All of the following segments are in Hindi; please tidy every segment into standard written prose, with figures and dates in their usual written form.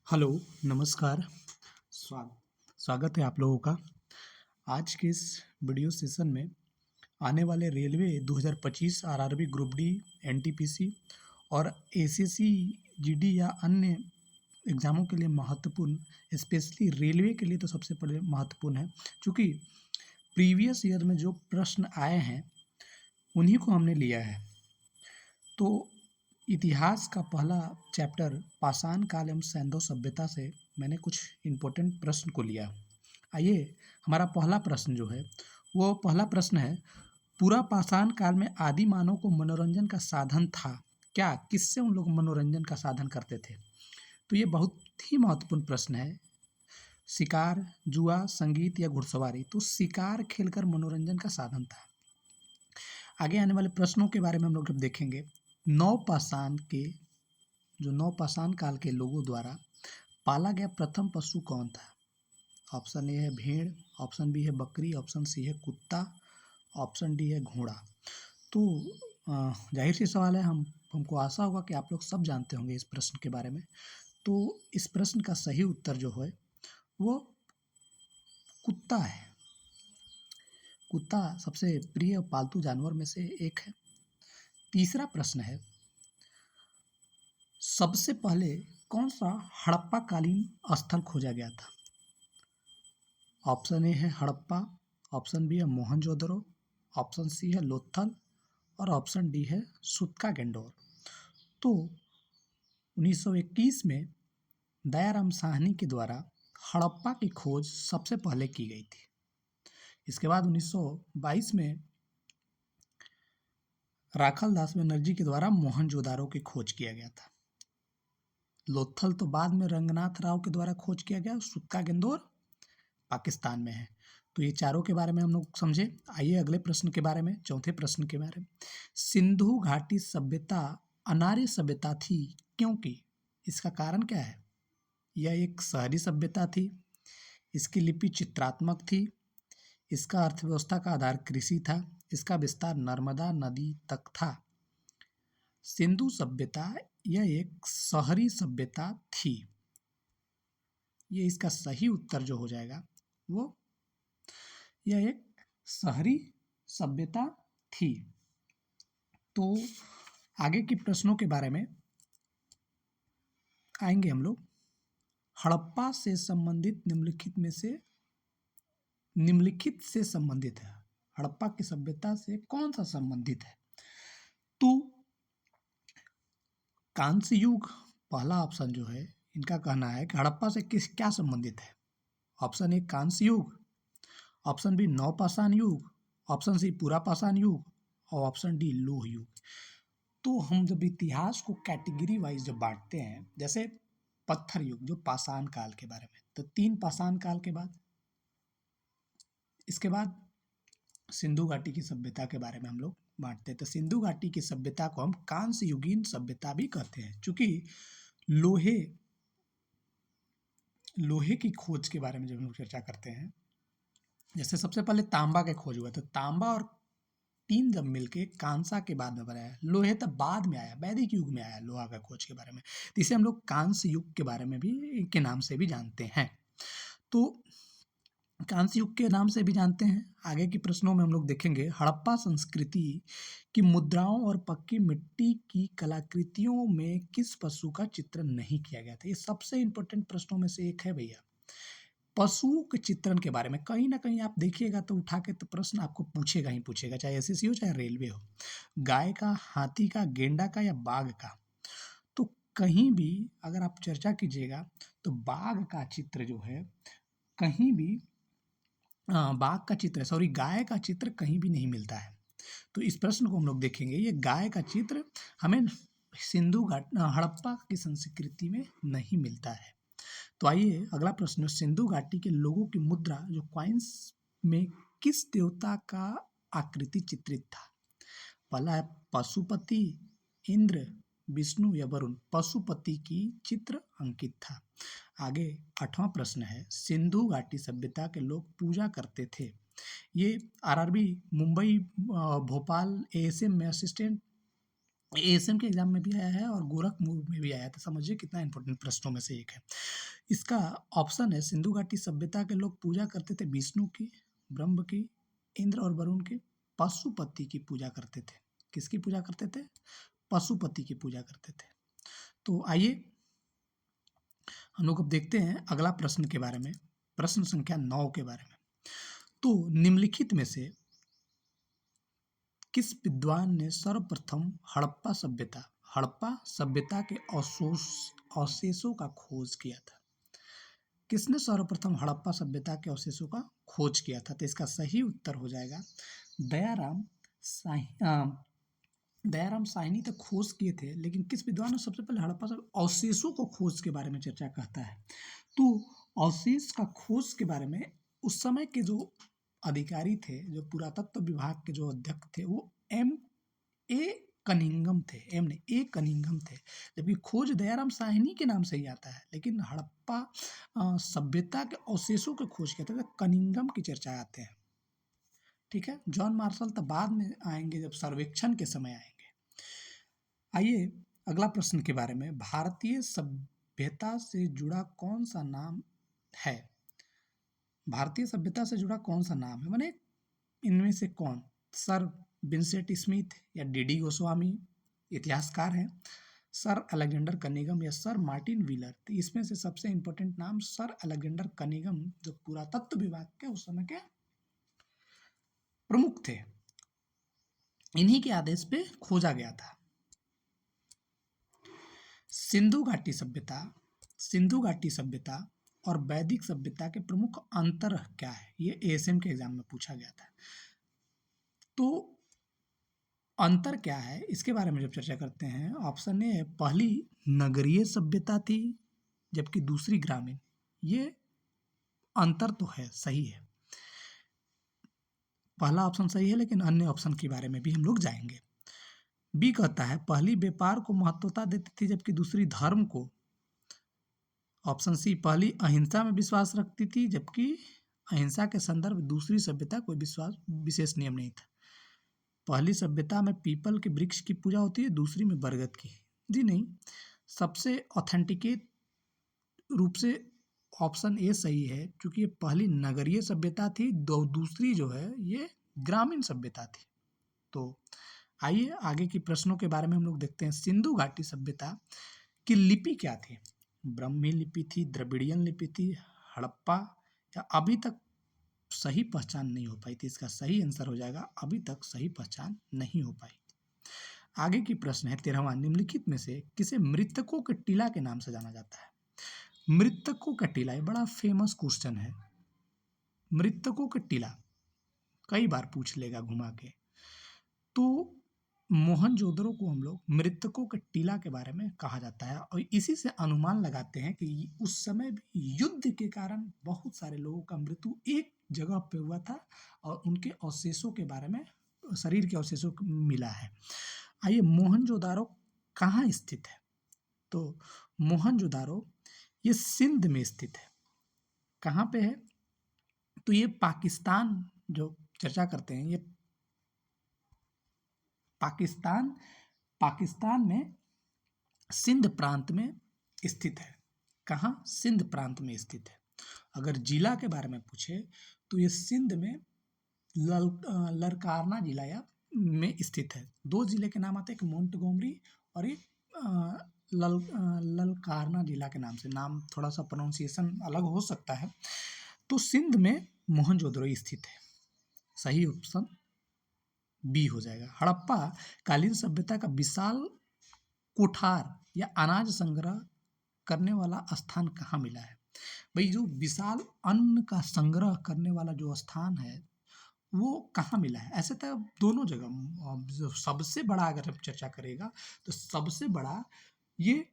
हेलो, नमस्कार। स्वागत है आप लोगों का। आज के इस वीडियो सेशन में आने वाले railway 2025 RRB group D, NTPC और एसएससी जीडी या अन्य एग्ज़ामों के लिए महत्वपूर्ण, स्पेशली रेलवे के लिए तो सबसे पहले महत्वपूर्ण है, क्योंकि प्रीवियस ईयर में जो प्रश्न आए हैं उन्हीं को हमने लिया है। तो इतिहास का पहला चैप्टर पाषाण काल एवं सैंधव सभ्यता से मैंने कुछ इम्पोर्टेंट प्रश्न को लिया। आइए, हमारा पहला प्रश्न जो है वो पहला प्रश्न है, पूरा पाषाण काल में आदि मानव को मनोरंजन का साधन था क्या? किससे उन लोग मनोरंजन का साधन करते थे? तो ये बहुत ही महत्वपूर्ण प्रश्न है। शिकार, जुआ, संगीत या घुड़सवारी? तो शिकार खेलकर मनोरंजन का साधन था। आगे आने वाले प्रश्नों के बारे में हम लोग जब देखेंगे, नवपाषाण काल के लोगों द्वारा पाला गया प्रथम पशु कौन था? ऑप्शन ए है भेड़, ऑप्शन बी है बकरी, ऑप्शन सी है कुत्ता, ऑप्शन डी है घोड़ा। तो जाहिर सी सवाल है, हमको आशा होगा कि आप लोग सब जानते होंगे इस प्रश्न के बारे में। तो इस प्रश्न का सही उत्तर जो है वो कुत्ता है। कुत्ता सबसे प्रिय पालतू जानवर में से एक है। तीसरा प्रश्न है, सबसे पहले कौन सा हड़प्पा कालीन स्थल खोजा गया था? ऑप्शन ए है हड़प्पा, ऑप्शन बी है मोहनजोदड़ो, ऑप्शन सी है लोथल और ऑप्शन डी है सूत्का-गंडोर। तो 1921 में दयाराम साहनी के द्वारा हड़प्पा की खोज सबसे पहले की गई थी। इसके बाद 1922 में राखल दास बनर्जी के द्वारा मोहनजोदारो की खोज किया गया था। लोथल तो बाद में रंगनाथ राव के द्वारा खोज किया गया। सूत्का-गंडोर पाकिस्तान में है। तो ये चारों के बारे में हम लोग समझे। आइए अगले प्रश्न के बारे में, चौथे प्रश्न के बारे में। सिंधु घाटी सभ्यता अनार्य सभ्यता थी क्योंकि? इसका कारण क्या है? यह एक शहरी सभ्यता थी, इसकी लिपि चित्रात्मक थी, इसका अर्थव्यवस्था का आधार कृषि था, इसका विस्तार नर्मदा नदी तक था। सिंधु सभ्यता यह एक शहरी सभ्यता थी। ये इसका सही उत्तर जो हो जाएगा वो यह एक शहरी सभ्यता थी। तो आगे के प्रश्नों के बारे में आएंगे हम लोग। हड़प्पा से संबंधित निम्नलिखित से संबंधित है। हड़प्पा की सभ्यता से कौन सा संबंधित है? तो कांस्य युग पहला ऑप्शन जो है, इनका कहना है कि हड़प्पा से क्या संबंधित है। ऑप्शन ए कांस्य युग, ऑप्शन बी नवपाषाण युग, ऑप्शन सी पुरापाषाण युग और ऑप्शन डी लौह युग। तो हम जब इतिहास को कैटेगरी वाइज जब बांटते हैं, जैसे पत्थर युग जो पाषाण काल के बारे में, तो 3 पाषाण काल के बाद, इसके बाद सिंधु घाटी की सभ्यता के बारे में हम लोग बांटते हैं। तो सिंधु घाटी की सभ्यता को हम कांस्य युगीन सभ्यता भी कहते हैं, क्योंकि लोहे की खोज के बारे में जब हम लोग चर्चा करते हैं, जैसे सबसे पहले तांबा का खोज हुआ, तो तांबा और टीन जब मिलके कांसा के बाद में बनाया, लोहे तब बाद में आया, वैदिक युग में आया लोहा का खोज के बारे में। तो इसे हम लोग कांस्य युग के बारे में भी के नाम से भी जानते हैं। तो कांस्य युग के नाम से भी जानते हैं। आगे के प्रश्नों में हम लोग देखेंगे, हड़प्पा संस्कृति की मुद्राओं और पक्की मिट्टी की कलाकृतियों में किस पशु का चित्रण नहीं किया गया था? ये सबसे इंपॉर्टेंट प्रश्नों में से एक है भैया। पशुओं के चित्रण के बारे में कहीं ना कहीं आप देखिएगा तो उठा के तो प्रश्न आपको पूछेगा ही पूछेगा, चाहे एसएससी हो चाहे रेलवे हो। गाय का, हाथी का, गेंडा का या बाघ का? तो कहीं भी अगर आप चर्चा कीजिएगा तो बाघ का चित्र जो है कहीं भी, गाय का चित्र कहीं भी नहीं मिलता है। तो इस प्रश्न को हम लोग देखेंगे, ये गाय का चित्र हमें हड़प्पा की संस्कृति में नहीं मिलता है। तो आइए अगला प्रश्न, सिंधु घाटी के लोगों की मुद्रा जो कॉइन्स में किस देवता का आकृति चित्रित था? पहला है पशुपति, इंद्र, विष्णु या वरुण। पशुपति की चित्र अंकित था। आगे 8वां प्रश्न है, सिंधु घाटी सभ्यता के लोग पूजा करते थे ये आरआरबी मुंबई भोपाल एएसएम में असिस्टेंट एएसएम के एग्जाम में भी आया है और गोरखपुर में भी आया था। समझिए कितना इंपॉर्टेंट प्रश्नों में से एक है। इसका ऑप्शन है सिंधु घाटी सभ्यता के लोग पूजा करते थे विष्णु की, ब्रह्म की, इंद्र और वरुण की, पशुपति की पूजा करते थे। किसकी पूजा करते थे? पशुपति की पूजा करते थे। तो आइए हम लोग अब देखते हैं अगला प्रश्न के बारे में, प्रश्न संख्या 9 के बारे में। तो निम्नलिखित में से किस विद्वान ने सर्वप्रथम हड़प्पा सभ्यता के अवशेषों का खोज किया था? किसने सर्वप्रथम हड़प्पा सभ्यता के अवशेषों का खोज किया था? तो इसका सही उत्तर हो जाएगा दयाराम साहनी तक खोज किए थे, लेकिन किस विद्वान ने सबसे पहले हड़प्पा अवशेषों को खोज के बारे में चर्चा करता है? तो अवशेष का खोज के बारे में उस समय के जो अधिकारी थे, जो पुरातत्व विभाग के जो अध्यक्ष थे, वो ए कनिंघम थे, जबकि खोज दयाराम साहनी के नाम से ही आता है, लेकिन हड़प्पा सभ्यता के अवशेषों के खोज किया था, कनिंघम की चर्चा आते हैं। ठीक है, जॉन मार्शल तब बाद में आएंगे, जब सर्वेक्षण के समय आएंगे। आइए अगला प्रश्न के बारे में, भारतीय सभ्यता से जुड़ा कौन सा नाम है? भारतीय सभ्यता से जुड़ा कौन सा नाम है, माने इनमें से कौन? सर विंसेंट स्मिथ या डीडी गोस्वामी इतिहासकार हैं, सर अलेक्जेंडर कनिंघम या सर मार्टिन व्हीलर? तो इसमें से सबसे इंपॉर्टेंट नाम सर अलेक्जेंडर कनिंघम, जो पुरातत्व विभाग के उस समय के प्रमुख थे, इन्हीं के आदेश पे खोजा गया था। सिंधु घाटी सभ्यता और वैदिक सभ्यता के प्रमुख अंतर क्या है? ये एएसएम के एग्जाम में पूछा गया था। तो अंतर क्या है इसके बारे में जब चर्चा करते हैं, ऑप्शन ए है पहली नगरीय सभ्यता थी जबकि दूसरी ग्रामीण। ये अंतर तो है, सही है, पहला ऑप्शन सही है, लेकिन अन्य ऑप्शन के बारे में भी हम लोग जाएंगे। बी कहता है पहली व्यापार को महत्वता देती थी जबकि दूसरी धर्म को। ऑप्शन सी पहली अहिंसा में विश्वास रखती थी जबकि अहिंसा के संदर्भ दूसरी सभ्यता कोई विशेष नियम नहीं था। पहली सभ्यता में पीपल के वृक्ष की पूजा होती है, दूसरी में बरगद की। जी नहीं, सबसे ऑथेंटिकेट रूप से ऑप्शन ए सही है, क्योंकि ये पहली नगरीय सभ्यता थी, दूसरी जो है ये ग्रामीण सभ्यता थी। तो आइए आगे की प्रश्नों के बारे में हम लोग देखते हैं। सिंधु घाटी सभ्यता की लिपि क्या थी? ब्राह्मी लिपि थी, द्रविड़ियन लिपि थी, हड़प्पा, या अभी तक सही पहचान नहीं हो पाई थी? इसका सही आंसर हो जाएगा अभी तक सही पहचान नहीं हो पाई। आगे की प्रश्न है 13वां, निम्नलिखित में से किसे मृतकों के टीला के नाम से जाना जाता है? मृतकों का टीला, ये बड़ा फेमस क्वेश्चन है। मृतकों का टीला कई बार पूछ लेगा घुमा के। तो मोहनजोदड़ो को हम लोग मृतकों के टीला के बारे में कहा जाता है, और इसी से अनुमान लगाते हैं कि उस समय भी युद्ध के कारण बहुत सारे लोगों का मृत्यु एक जगह पे हुआ था और उनके अवशेषों के बारे में, शरीर के अवशेषों मिला है। आइए मोहनजोदारो कहाँ स्थित है? तो मोहनजोदारो ये सिंध में स्थित है। कहाँ पे है? तो ये पाकिस्तान, जो चर्चा करते हैं, ये पाकिस्तान में सिंध प्रांत में स्थित है। कहाँ? सिंध प्रांत में स्थित है। अगर जिला के बारे में पूछे तो ये सिंध में ललकारना जिला या में स्थित है। दो जिले के नाम आते हैं, एक मोंटगोमरी और एक ललकारना जिला के नाम से। नाम थोड़ा सा प्रोनाउंसिएशन अलग हो सकता है। तो सिंध में मोहनजोदड़ो स्थित है। सही ऑप्शन बी हो जाएगा। हड़प्पा कालीन सभ्यता का विशाल कोठार या अनाज संग्रह करने वाला स्थान कहाँ मिला है? भाई जो विशाल अन्न का संग्रह करने वाला जो स्थान है वो कहाँ मिला है? ऐसे तो दोनों जगह, जो सबसे बड़ा अगर हम चर्चा करेगा तो सबसे बड़ा ये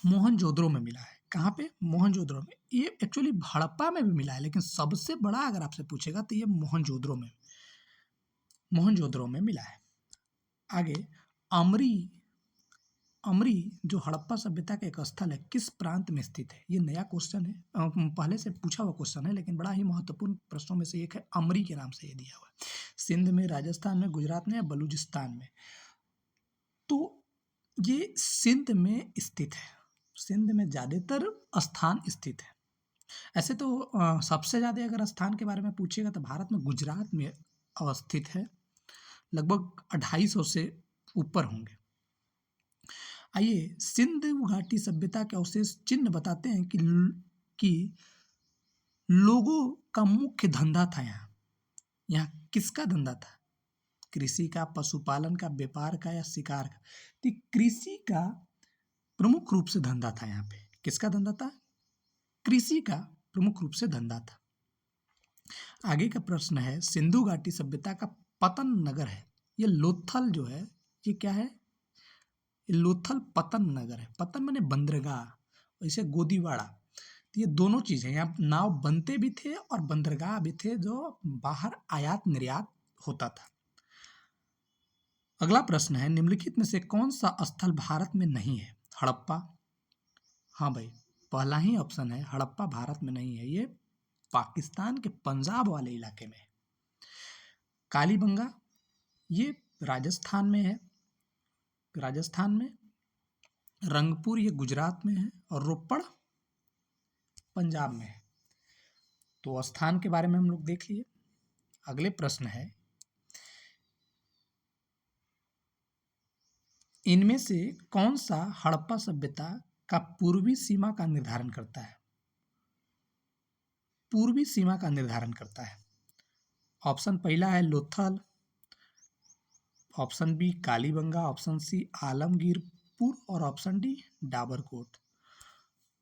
मोहनजोदड़ो में मिला है। कहाँ पे? मोहनजोदड़ो में। ये एक्चुअली हड़प्पा में भी मिला है, लेकिन सबसे बड़ा अगर आपसे पूछेगा तो ये मोहनजोदड़ो में मिला है। आगे अमरी जो हड़प्पा सभ्यता का एक स्थल है किस प्रांत में स्थित है? ये नया क्वेश्चन है, पहले से पूछा हुआ क्वेश्चन है, लेकिन बड़ा ही महत्वपूर्ण प्रश्नों में से एक है। अमरी के नाम से ये दिया हुआ है। सिंध में, राजस्थान में, गुजरात में या बलूचिस्तान में? तो ये सिंध में स्थित है। सिंध में ज़्यादातर स्थान स्थित है। ऐसे तो सबसे ज़्यादा अगर स्थान के बारे में पूछिएगा तो भारत में गुजरात में अवस्थित है, लगभग 250 से ऊपर होंगे। आइए, सिंधु घाटी सभ्यता के अवशेष चिन्ह बताते हैं कि लोगों का मुख्य धंधा था यहाँ किसका धंधा था? कृषि का, पशुपालन का, व्यापार का या शिकार का? तो कृषि का प्रमुख रूप से धंधा था यहाँ पे। किसका धंधा था? कृषि का प्रमुख रूप से धंधा था। आगे का प्रश्न है, सिंधु घाटी सभ्यता का पतन नगर है। ये लोथल जो है, ये क्या है? लोथल पतन नगर है। पतन माने बंदरगाह, वैसे गोदीवाड़ा। तो ये दोनों चीज़ें, यहाँ नाव बनते भी थे और बंदरगाह भी थे जो बाहर आयात निर्यात होता था। अगला प्रश्न है, निम्नलिखित में से कौन सा स्थल भारत में नहीं है? हड़प्पा। हाँ भाई, पहला ही ऑप्शन है, हड़प्पा भारत में नहीं है, ये पाकिस्तान के पंजाब वाले इलाके में है। कालीबंगा, ये राजस्थान में है, राजस्थान में। रंगपुर ये गुजरात में है और रोपड़ पंजाब में है। तो स्थान के बारे में हम लोग देख लिए। अगले प्रश्न है, इनमें से कौन सा हड़प्पा सभ्यता का पूर्वी सीमा का निर्धारण करता है? पूर्वी सीमा का निर्धारण करता है। ऑप्शन पहला है Lothal, option B Kalibangan, option C Alamgirpur और ऑप्शन डी डाबरकोट।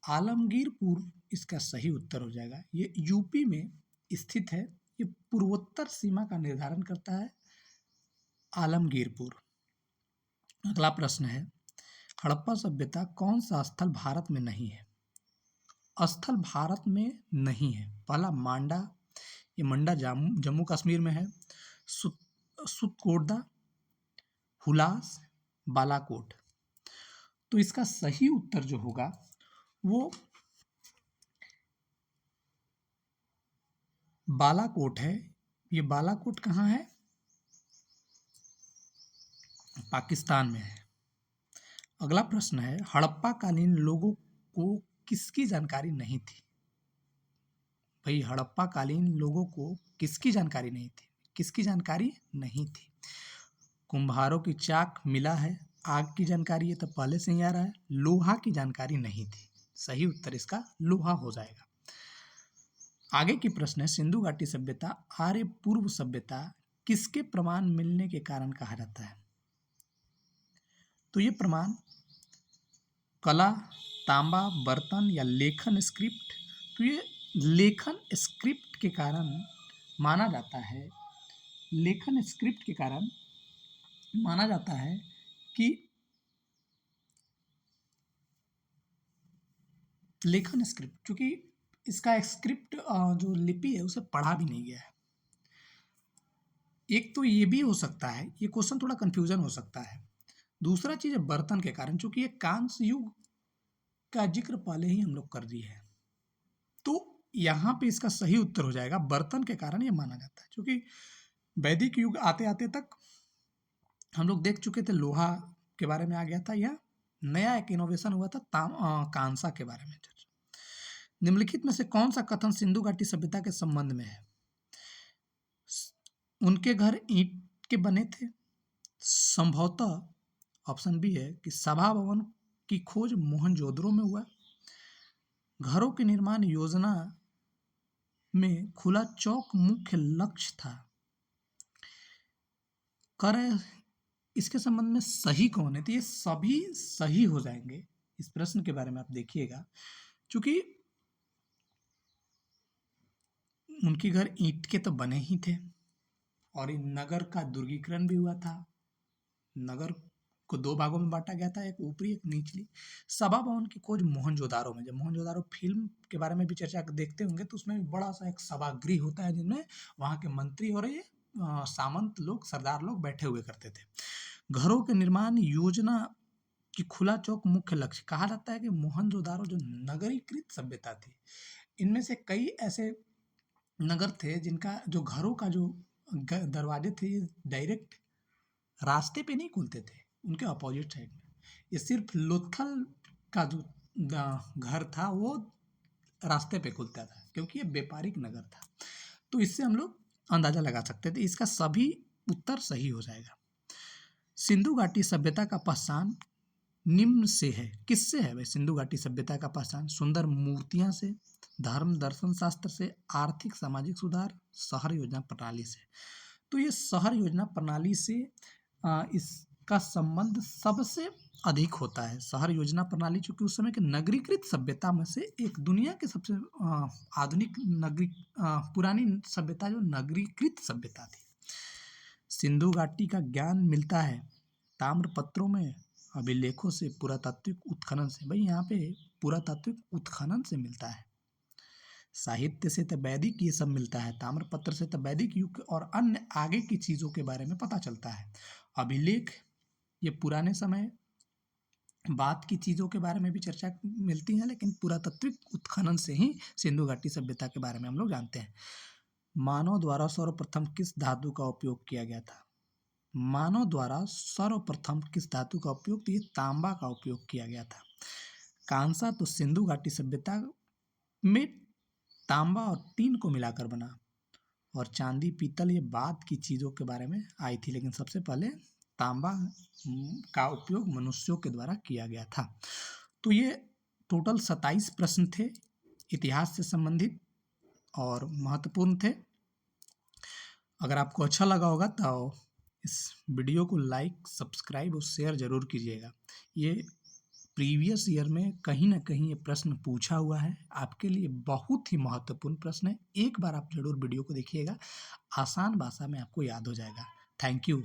आलमगीरपुर इसका सही उत्तर हो जाएगा। ये यूपी में स्थित है। ये पूर्वोत्तर सीमा का निर्धारण करता है आलमगीरपुर। अगला प्रश्न है, हड़प्पा सभ्यता कौन सा स्थल भारत में नहीं है? स्थल भारत में नहीं है। पहला मांडा, ये मंडा जम्मू कश्मीर में है। सुतकोटदा, हुलास, बालाकोट। तो इसका सही उत्तर जो होगा वो बालाकोट है। ये बालाकोट कहाँ है? पाकिस्तान में है। अगला प्रश्न है, हड़प्पा कालीन लोगों को किसकी जानकारी नहीं थी? भाई, हड़प्पा कालीन लोगों को किसकी जानकारी नहीं थी? किसकी जानकारी नहीं थी? कुम्हारों की चाक मिला है, आग की जानकारी है तो पहले से ही आ रहा है। लोहा की जानकारी नहीं थी। सही उत्तर इसका लोहा हो जाएगा। आगे की प्रश्न है, सिंधु घाटी सभ्यता आर्य पूर्व सभ्यता किसके प्रमाण मिलने के कारण कहा जाता है? तो ये प्रमाण कला, तांबा, बर्तन या लेखन स्क्रिप्ट। तो ये लेखन स्क्रिप्ट के कारण माना जाता है। लेखन स्क्रिप्ट के कारण माना जाता है कि लेखन स्क्रिप्ट, क्योंकि इसका स्क्रिप्ट जो लिपि है उसे पढ़ा भी नहीं गया है। एक तो ये भी हो सकता है, ये क्वेश्चन थोड़ा कंफ्यूजन हो सकता है। दूसरा चीज़ है बर्तन के कारण, चूंकि ये कांस्य युग का जिक्र पहले ही हम लोग कर दिए हैं। तो यहाँ पे इसका सही उत्तर हो जाएगा बर्तन के कारण ये माना जाता है, क्योंकि वैदिक युग आते आते तक हम लोग देख चुके थे लोहा के बारे में आ गया था। यह नया एक इनोवेशन हुआ था कांसा के बारे में। निम्नलिखित में से कौन सा कथन सिंधु घाटी सभ्यता के संबंध में है? उनके घर ईंट के बने थे। संभवतः ऑप्शन बी है कि सभा भवन की खोज मोहनजोदड़ो में हुआ। घरों के निर्माण योजना में खुला चौक मुख्य लक्ष्य था। कर इसके संबंध में सही कौन है? तो ये सभी सही हो जाएंगे। इस प्रश्न के बारे में आप देखिएगा, क्योंकि उनके घर ईंट के तो बने ही थे और इन नगर का दुर्गीकरण भी हुआ था। नगर को दो भागों में बांटा गया था, एक ऊपरी एक निचली। सभा भवन की खोज मोहनजोदारो में। जब मोहनजोदारो फिल्म के बारे में भी चर्चा देखते होंगे तो उसमें बड़ा सा एक सभागृह होता है जिनमें वहाँ के मंत्री और ये सामंत लोग, सरदार लोग बैठे हुए करते थे। घरों के निर्माण योजना कि खुला चौक मुख्य लक्ष्य। कहा जाता है कि मोहनजोदारो जो नगरीकृत सभ्यता थी, इनमें से कई ऐसे नगर थे जिनका जो घरों का जो दरवाजे थे ये डायरेक्ट रास्ते पे नहीं खुलते थे, उनके अपोजिट साइड में। ये सिर्फ लोथल का जो घर था वो रास्ते पे खुलता था, क्योंकि ये व्यापारिक नगर था। तो इससे हम लोग अंदाजा लगा सकते थे। इसका सभी उत्तर सही हो जाएगा। सिंधु घाटी सभ्यता का पहचान निम्न से है। किससे है भाई सिंधु घाटी सभ्यता का पहचान? सुंदर मूर्तियां से, धर्म दर्शन शास्त्र से, आर्थिक सामाजिक सुधार, शहर योजना प्रणाली से। तो ये शहर योजना प्रणाली से इसका संबंध सबसे अधिक होता है। शहर योजना प्रणाली चूंकि उस समय के नगरीकृत सभ्यता में से एक, दुनिया के सबसे आधुनिक पुरानी सभ्यता जो नगरीकृत सभ्यता थी। सिंधु घाटी का ज्ञान मिलता है ताम्र पत्रों में, अभिलेखों से, पुरातात्विक उत्खनन से। भाई यहाँ पे पुरातात्विक उत्खनन से मिलता है। साहित्य से तो वैदिक ये सब मिलता है, ताम्रपत्र से तो वैदिक युग और अन्य आगे की चीज़ों के बारे में पता चलता है। अभिलेख ये पुराने समय बाद की चीज़ों के बारे में भी चर्चा मिलती है, लेकिन पुरातात्विक उत्खनन से ही सिंधु घाटी सभ्यता के बारे में हम लोग जानते हैं। मानव द्वारा सर्वप्रथम किस धातु का उपयोग किया गया था? मानव द्वारा सर्वप्रथम किस धातु का उपयोग? तो ये तांबा का उपयोग किया गया था। कांसा तो सिंधु घाटी सभ्यता में तांबा और टीन को मिलाकर बना, और चांदी पीतल ये बाद की चीज़ों के बारे में आई थी, लेकिन सबसे पहले तांबा का उपयोग मनुष्यों के द्वारा किया गया था। तो ये टोटल 27 प्रश्न थे इतिहास से संबंधित और महत्वपूर्ण थे। अगर आपको अच्छा लगा होगा तो इस वीडियो को लाइक, सब्सक्राइब और शेयर जरूर कीजिएगा। ये प्रीवियस ईयर में कहीं ना कहीं ये प्रश्न पूछा हुआ है, आपके लिए बहुत ही महत्वपूर्ण प्रश्न है। एक बार आप जरूर वीडियो को देखिएगा, आसान भाषा में आपको याद हो जाएगा। Thank you.